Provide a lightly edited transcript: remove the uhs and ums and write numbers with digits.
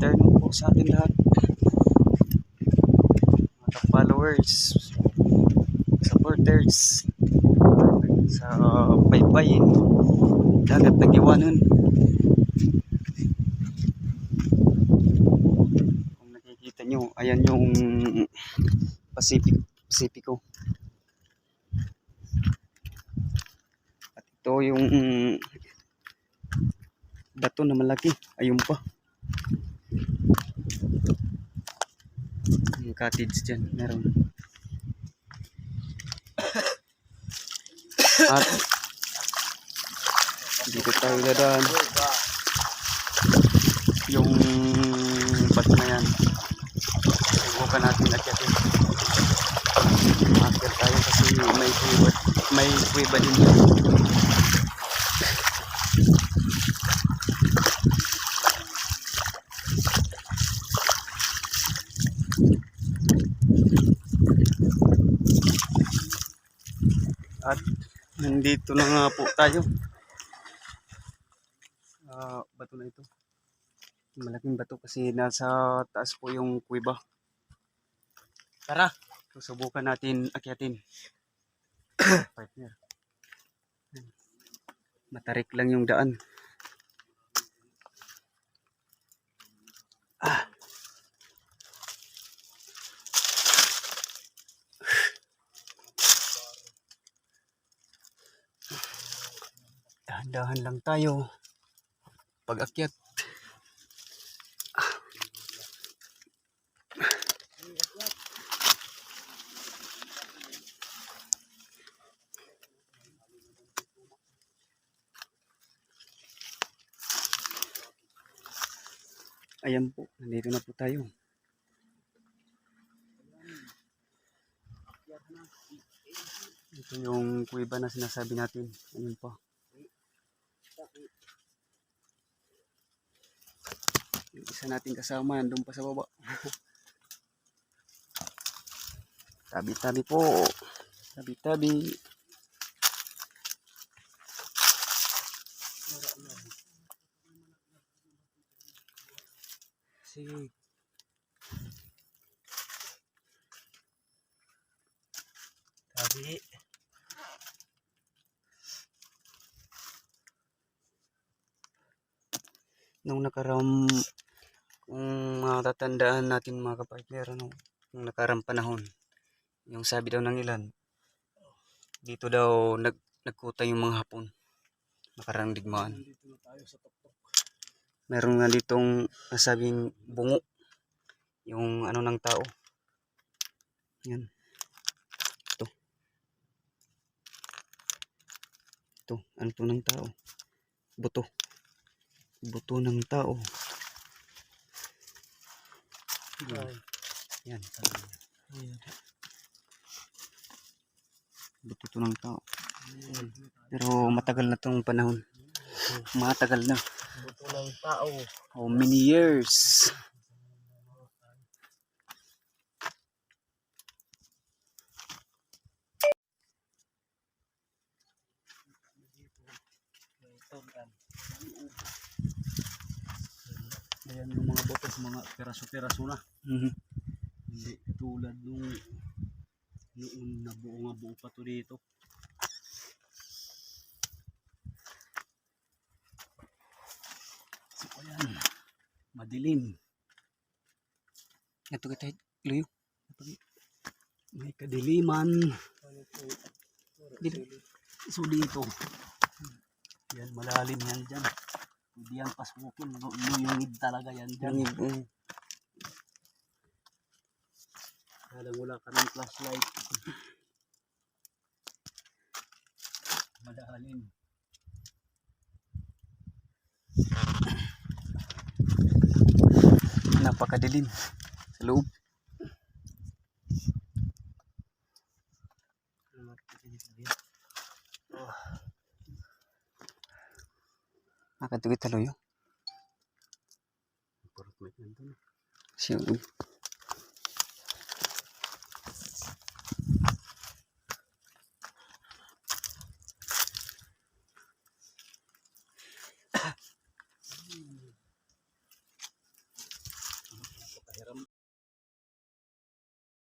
afternoon po sa ating lahat, mga followers, supporters sa baybayin dagat ng Iwanon. Kung nakikita nyo, ayan yung Pacifico. At ito yung bato na malaki, ayun pa yung cottage dyan meron. At dito tayo dadaan, yung bato na yan subukan natin akyatin. Akyat tayo kasi may kuweba din dyan. At nandito na nga po tayo sa bato na ito. Malaking bato kasi nasa taas po yung kuweba. Tara, susubukan natin akyatin. Partner. Matarik lang yung daan. Dahan-dahan lang tayo pag-akyat. Ayan po, nandito na po tayo. Ito yung kuweba na sinasabi natin. Ayun pa. Yung isa nating kasama, nandun pa sa baba. Tabi-tabi po. Tabi-tabi. Sige. Tabi. Nung nakaram, kung matatandaan natin mga kapartner, nung nakarang panahon, yung sabi daw ng ilan, dito daw nagkuta yung mga Hapon, nakarang digmaan. Meron nga ditong nasabing bungo, yung ano ng tao. Yan. Ito, ano to ng tao? Buto. Buto ng tao. Yan. Buto to ng tao. Pero matagal na tong panahon. Matagal na. Buto ng tao. How many years? Ayan yung mga botos, mga peraso-peraso na. Hindi katulad noon na buo pa to dito. So ayan, madilim. Ito kita luyo. May kadiliman. So dito, yan malalim yan dyan. Hindi yan pasukin, luyungid talaga yan dyan. Kaya wala ka ng flashlight. Malalim. Napakadilim sa loob. Nakatugit talo yun. Parang may ganito na. Siya